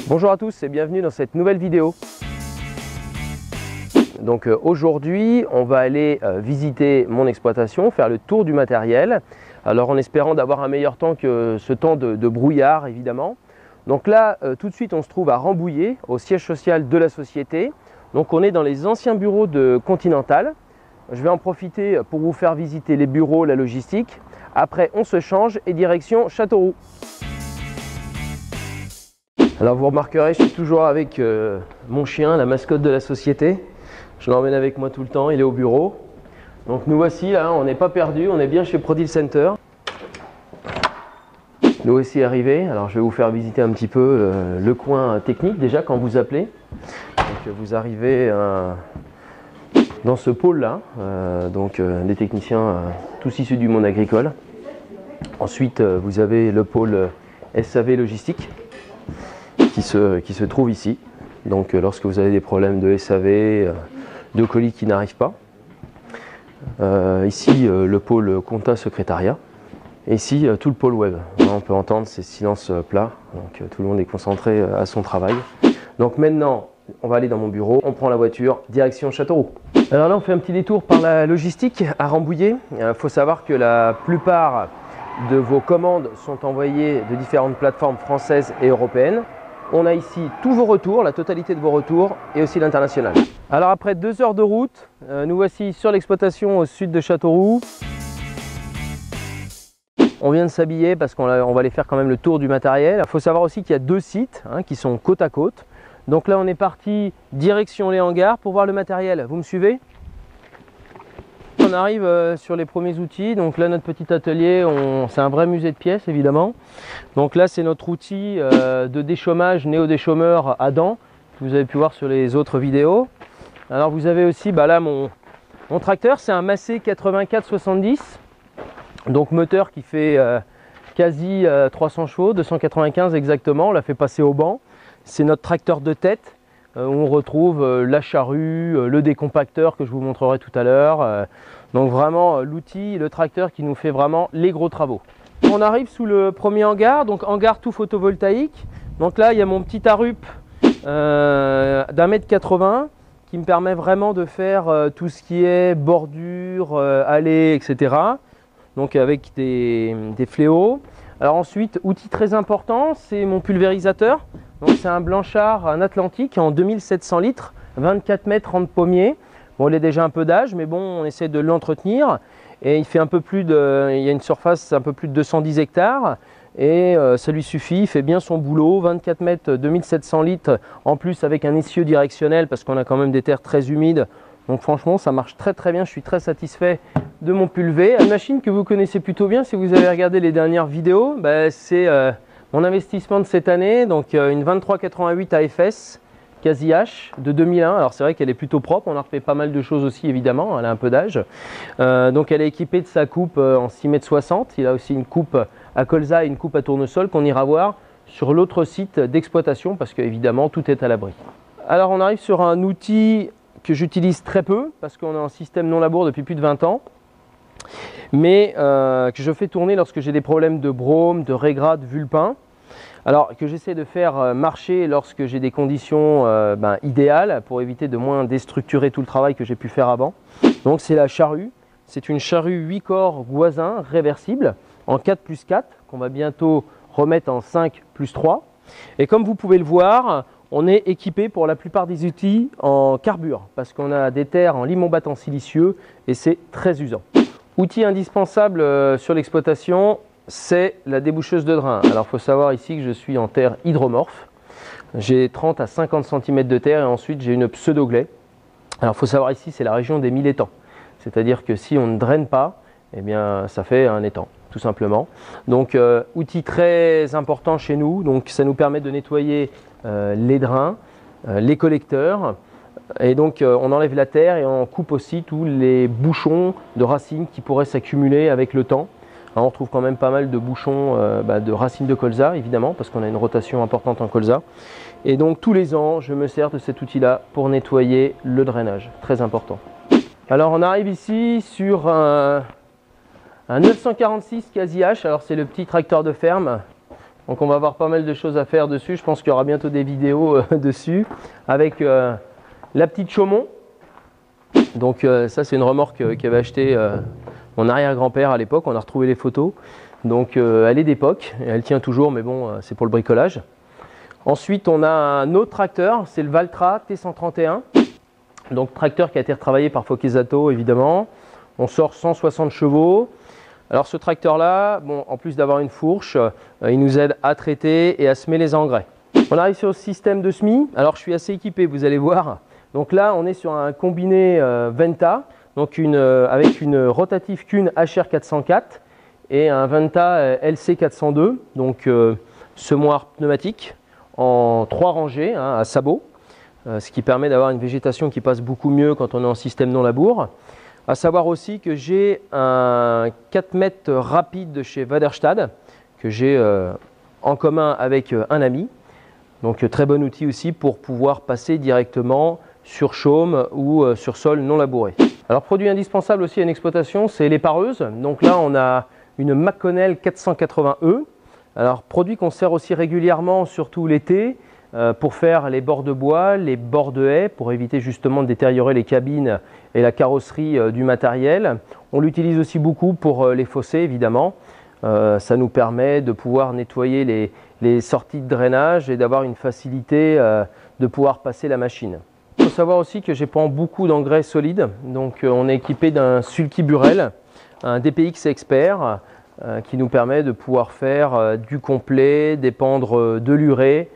Bonjour à tous et bienvenue dans cette nouvelle vidéo. Donc aujourd'hui on va aller visiter mon exploitation, faire le tour du matériel. Alors en espérant d'avoir un meilleur temps que ce temps de brouillard évidemment. Donc là tout de suite on se trouve à Rambouillet, au siège social de la société. Donc on est dans les anciens bureaux de Continental. Je vais en profiter pour vous faire visiter les bureaux, la logistique. Après on se change et direction Châteauroux. Alors vous remarquerez, je suis toujours avec mon chien, la mascotte de la société. Je l'emmène avec moi tout le temps, il est au bureau. Donc nous voici là, on n'est pas perdu, on est bien chez Prodil Center. Nous voici arrivés, alors je vais vous faire visiter un petit peu le coin technique déjà quand vous appelez. Donc vous arrivez dans ce pôle là, des techniciens tous issus du monde agricole. Ensuite vous avez le pôle SAV logistique. Qui se trouve ici. Donc lorsque vous avez des problèmes de SAV, de colis qui n'arrivent pas. Ici le pôle compta secrétariat. Et ici tout le pôle web. On peut entendre ces silences plats. Donc tout le monde est concentré à son travail. Donc maintenant on va aller dans mon bureau. On prend la voiture direction Châteauroux. Alors là on fait un petit détour par la logistique à Rambouillet. Il faut savoir que la plupart de vos commandes sont envoyées de différentes plateformes françaises et européennes. On a ici tous vos retours, la totalité de vos retours et aussi l'international. Alors après 2 heures de route, nous voici sur l'exploitation au sud de Châteauroux. On vient de s'habiller parce qu'on va aller faire quand même le tour du matériel. Il faut savoir aussi qu'il y a 2 sites qui sont côte à côte. Donc là on est parti direction les hangars pour voir le matériel. Vous me suivez ? On arrive sur les premiers outils. Donc là notre petit atelier, c'est un vrai musée de pièces évidemment. Donc là c'est notre outil de déchômage néo-déchômeur Adam que vous avez pu voir sur les autres vidéos. Alors vous avez aussi là mon tracteur, c'est un Massey 8470. Donc moteur qui fait quasi 300 chevaux, 295 exactement. On l'a fait passer au banc. C'est notre tracteur de tête. Où on retrouve la charrue, le décompacteur que je vous montrerai tout à l'heure. Donc vraiment l'outil, le tracteur qui nous fait vraiment les gros travaux. On arrive sous le premier hangar, donc hangar tout photovoltaïque. Donc là il y a mon petit Arup d'1,80 m qui me permet vraiment de faire tout ce qui est bordure, allées, etc. Donc avec des fléaux. Alors ensuite, outil très important, c'est mon pulvérisateur. Donc c'est un Blanchard, un Atlantique en 2700 litres, 24 mètres en pommier. Bon, il est déjà un peu d'âge, mais bon, on essaie de l'entretenir. Et il fait un peu plus de, il y a une surface un peu plus de 210 hectares. Et ça lui suffit, il fait bien son boulot. 24 mètres, 2700 litres, en plus avec un essieu directionnel, parce qu'on a quand même des terres très humides. Donc franchement, ça marche très très bien, je suis très satisfait de mon pulvé. Une machine que vous connaissez plutôt bien, si vous avez regardé les dernières vidéos, c'est mon investissement de cette année, donc une 2388 AFS quasi H de 2001. Alors c'est vrai qu'elle est plutôt propre, on a refait pas mal de choses aussi évidemment, elle a un peu d'âge. Donc elle est équipée de sa coupe en 6,60 m. Il a aussi une coupe à colza et une coupe à tournesol qu'on ira voir sur l'autre site d'exploitation parce qu'évidemment tout est à l'abri. Alors on arrive sur un outil que j'utilise très peu parce qu'on est en système non labour depuis plus de 20 ans. Mais que je fais tourner lorsque j'ai des problèmes de brome, de raigrade, vulpin. Alors que j'essaie de faire marcher lorsque j'ai des conditions idéales pour éviter de moins déstructurer tout le travail que j'ai pu faire avant. Donc c'est la charrue. C'est une charrue 8 corps Goisin réversible en 4+4 qu'on va bientôt remettre en 5+3. Et comme vous pouvez le voir, on est équipé pour la plupart des outils en carbure parce qu'on a des terres en limon battant silicieux et c'est très usant. Outil indispensable sur l'exploitation, c'est la déboucheuse de drain. Alors il faut savoir ici que je suis en terre hydromorphe. J'ai 30 à 50 cm de terre et ensuite j'ai une pseudo-glaie. Alors il faut savoir ici c'est la région des 1000 étangs. C'est-à-dire que si on ne draine pas, eh bien ça fait un étang tout simplement. Donc outil très important chez nous. Donc ça nous permet de nettoyer les drains, les collecteurs. Et donc on enlève la terre et on coupe aussi tous les bouchons de racines qui pourraient s'accumuler avec le temps. Alors, on retrouve quand même pas mal de bouchons de racines de colza évidemment parce qu'on a une rotation importante en colza. Et donc tous les ans je me sers de cet outil là pour nettoyer le drainage, très important. Alors on arrive ici sur un 946 quasi H, alors c'est le petit tracteur de ferme Donc on va avoir pas mal de choses à faire dessus. Je pense qu'il y aura bientôt des vidéos dessus avec la petite Chaumont. Donc ça c'est une remorque qu'avait acheté mon arrière-grand-père à l'époque. On a retrouvé les photos. Donc elle est d'époque, elle tient toujours, mais bon, c'est pour le bricolage. Ensuite, on a un autre tracteur, c'est le Valtra T131. Donc tracteur qui a été retravaillé par Fokesato évidemment. On sort 160 chevaux. Alors ce tracteur-là, bon, en plus d'avoir une fourche, il nous aide à traiter et à semer les engrais. On arrive sur le système de semis. Alors je suis assez équipé, vous allez voir. Donc là, on est sur un combiné Venta, donc avec une rotative Kuhn HR404 et un Venta LC402, donc semoir pneumatique en 3 rangées à sabot, ce qui permet d'avoir une végétation qui passe beaucoup mieux quand on est en système non labour. À savoir aussi que j'ai un 4 mètres rapide de chez Waderstad que j'ai en commun avec un ami. Donc très bon outil aussi pour pouvoir passer directement sur chaume ou sur sol non labouré. Alors produit indispensable aussi à une exploitation, c'est les pareuses. Donc là on a une McConnell 480E. Alors produit qu'on sert aussi régulièrement, surtout l'été, pour faire les bords de bois, les bords de haies, pour éviter justement de détériorer les cabines et la carrosserie du matériel. On l'utilise aussi beaucoup pour les fossés évidemment. Ça nous permet de pouvoir nettoyer les sorties de drainage et d'avoir une facilité de pouvoir passer la machine. Il faut savoir aussi que j'épand beaucoup d'engrais solides. Donc on est équipé d'un Sulky Burrell, un DPX Expert qui nous permet de pouvoir faire du complet, d'épandre de l'urée.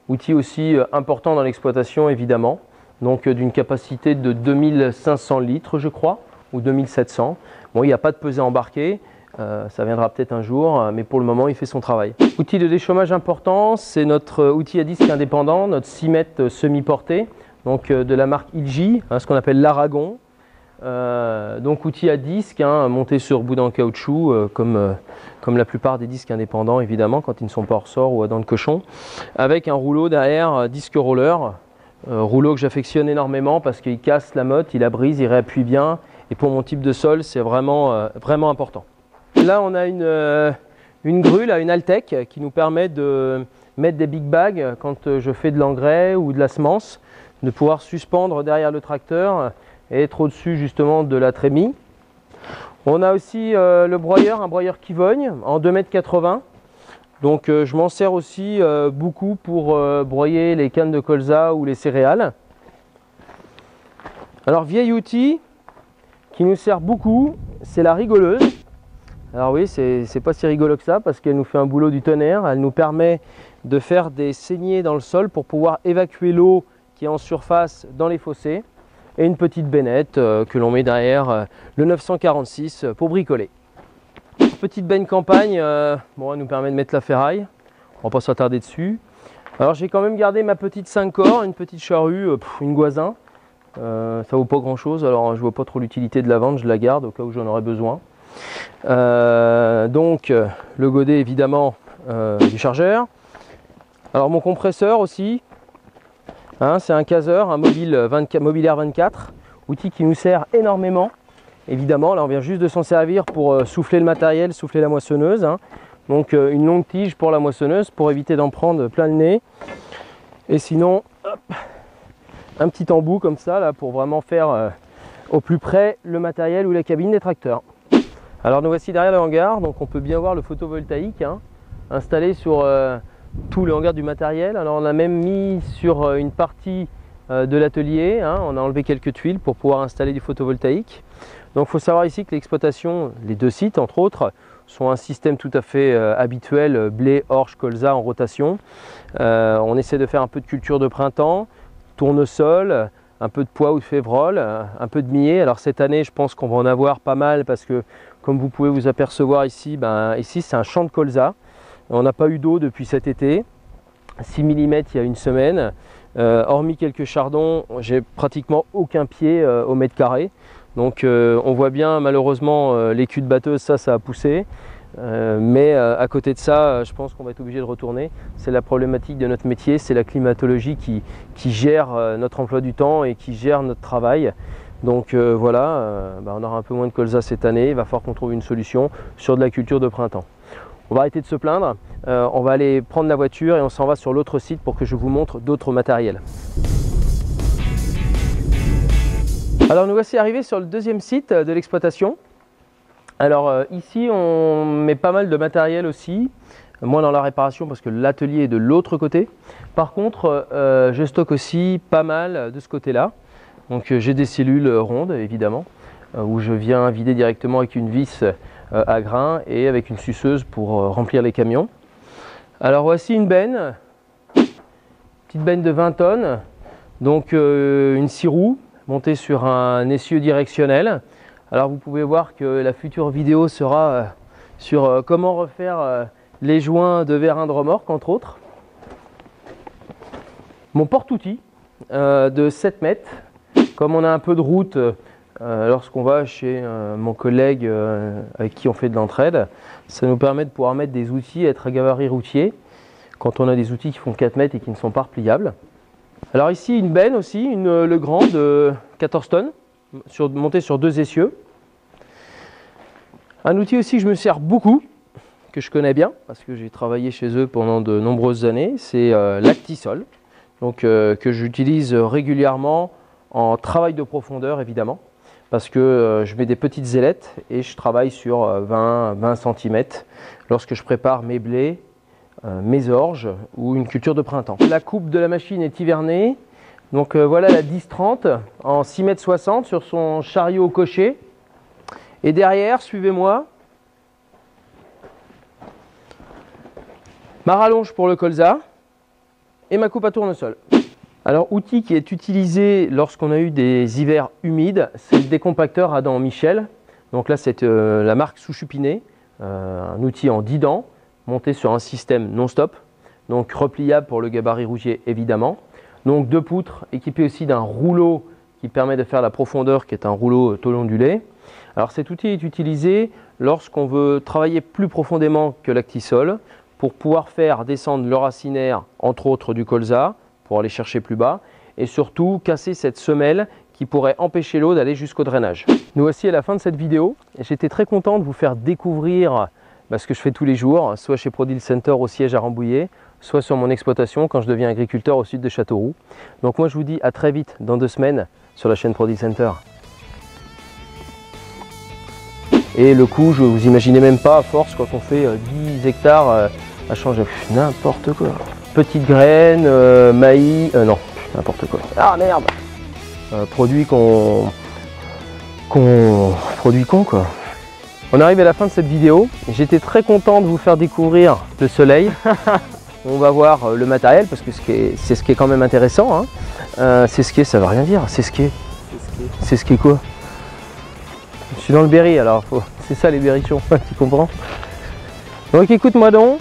Outil aussi important dans l'exploitation évidemment, donc d'une capacité de 2500 litres je crois, ou 2700. Bon, il n'y a pas de pesée embarquée, ça viendra peut-être un jour, mais pour le moment il fait son travail. Outil de déchômage important, c'est notre outil à disque indépendant, notre 6 mètres semi-porté, donc de la marque Ilji, ce qu'on appelle l'Aragon. Donc outil à disque, monté sur boudin en caoutchouc comme la plupart des disques indépendants évidemment quand ils ne sont pas hors ressort ou à dents de cochon, avec un rouleau derrière disque roller, rouleau que j'affectionne énormément parce qu'il casse la motte, il la brise, il réappuie bien et pour mon type de sol c'est vraiment important. Là on a une grue, une Altec qui nous permet de mettre des big bags quand je fais de l'engrais ou de la semence, de pouvoir suspendre derrière le tracteur et être au-dessus justement de la trémie. On a aussi le broyeur, un broyeur Kivogne en 2,80 m. Donc je m'en sers aussi beaucoup pour broyer les cannes de colza ou les céréales. Alors vieil outil qui nous sert beaucoup, c'est la rigoleuse. Alors oui, c'est pas si rigolo que ça parce qu'elle nous fait un boulot du tonnerre. Elle nous permet de faire des saignées dans le sol pour pouvoir évacuer l'eau qui est en surface dans les fossés. Et une petite bennette que l'on met derrière le 946 pour bricoler. Petite benne campagne, bon, elle nous permet de mettre la ferraille, on va pas s'attarder dessus. Alors j'ai quand même gardé ma petite 5 corps, une petite charrue, une Goisin. Ça vaut pas grand chose, alors je vois pas trop l'utilité de la vendre, je la garde au cas où j'en aurais besoin. Donc le godet évidemment du chargeur. Alors mon compresseur aussi. C'est un caseur, un Mobilair 24, outil qui nous sert énormément. Évidemment, là on vient juste de s'en servir pour souffler le matériel, souffler la moissonneuse. Donc une longue tige pour la moissonneuse pour éviter d'en prendre plein le nez. Et sinon, hop, un petit embout comme ça là, pour vraiment faire au plus près le matériel ou la cabine des tracteurs. Alors nous voici derrière le hangar, donc on peut bien voir le photovoltaïque installé sur tout le hangar du matériel. Alors on a même mis sur une partie de l'atelier, on a enlevé quelques tuiles pour pouvoir installer du photovoltaïque. Donc il faut savoir ici que l'exploitation, les 2 sites entre autres, sont un système tout à fait habituel, blé, orge, colza en rotation. On essaie de faire un peu de culture de printemps, tournesol, un peu de pois ou de févrole, un peu de millet. Alors cette année je pense qu'on va en avoir pas mal parce que comme vous pouvez vous apercevoir ici, ici c'est un champ de colza. On n'a pas eu d'eau depuis cet été, 6 mm il y a une semaine. Hormis quelques chardons, j'ai pratiquement aucun pied au mètre carré. Donc on voit bien malheureusement les culs de batteuse, ça a poussé. Mais à côté de ça, je pense qu'on va être obligé de retourner. C'est la problématique de notre métier, c'est la climatologie qui gère notre emploi du temps et qui gère notre travail. Donc voilà, on aura un peu moins de colza cette année, il va falloir qu'on trouve une solution sur de la culture de printemps. On va arrêter de se plaindre, on va aller prendre la voiture et on s'en va sur l'autre site pour que je vous montre d'autres matériels. Alors nous voici arrivés sur le deuxième site de l'exploitation. Alors ici on met pas mal de matériel aussi, moi dans la réparation parce que l'atelier est de l'autre côté. Par contre je stocke aussi pas mal de ce côté-là. Donc j'ai des cellules rondes évidemment, où je viens vider directement avec une vis à grains et avec une suceuse pour remplir les camions. Alors voici une benne, petite benne de 20 tonnes, donc une 6 roues montée sur un essieu directionnel. Alors vous pouvez voir que la future vidéo sera sur comment refaire les joints de vérin de remorque entre autres. Mon porte-outils de 7 mètres. Comme on a un peu de route lorsqu'on va chez mon collègue avec qui on fait de l'entraide, ça nous permet de pouvoir mettre des outils, être à gabarit routier, quand on a des outils qui font 4 mètres et qui ne sont pas repliables. Alors ici une benne aussi, le grand de 14 tonnes, monté sur 2 essieux. Un outil aussi que je me sers beaucoup, que je connais bien, parce que j'ai travaillé chez eux pendant de nombreuses années, c'est l'Actisol, donc que j'utilise régulièrement en travail de profondeur évidemment, parce que je mets des petites ailettes et je travaille sur 20 cm lorsque je prépare mes blés, mes orges ou une culture de printemps. La coupe de la machine est hivernée, donc voilà la 10-30 en 6,60 m sur son chariot cocher. Et derrière, suivez-moi, ma rallonge pour le colza et ma coupe à tournesol. Alors, outil qui est utilisé lorsqu'on a eu des hivers humides, c'est le décompacteur Adam Michel. Donc là, c'est la marque Souchupiné, un outil en 10 dents, monté sur un système non-stop, donc repliable pour le gabarit rougier évidemment. Donc 2 poutres équipées aussi d'un rouleau qui permet de faire la profondeur, qui est un rouleau tôle ondulé. Alors cet outil est utilisé lorsqu'on veut travailler plus profondément que l'Actisol pour pouvoir faire descendre le racinaire, entre autres du colza, pour aller chercher plus bas, et surtout casser cette semelle qui pourrait empêcher l'eau d'aller jusqu'au drainage. Nous voici à la fin de cette vidéo. J'étais très content de vous faire découvrir ce que je fais tous les jours, soit chez Pro Deal Center au siège à Rambouillet, soit sur mon exploitation quand je deviens agriculteur au sud de Châteauroux. Donc moi je vous dis à très vite dans 2 semaines sur la chaîne Pro Deal Center. Et le coût, je vous imaginez même pas, à force quand on fait 10 hectares à changer n'importe quoi. Petites graines, maïs, non, n'importe quoi. Ah merde, produit con quoi. On arrive à la fin de cette vidéo. J'étais très content de vous faire découvrir le soleil. On va voir le matériel parce que c'est ce qui est quand même intéressant. Hein. C'est ce qui est, ça veut rien dire. C'est ce qui est. C'est ce qui est quoi? Je suis dans le Berry alors, c'est ça les berrichons, tu comprends? Donc écoute-moi donc.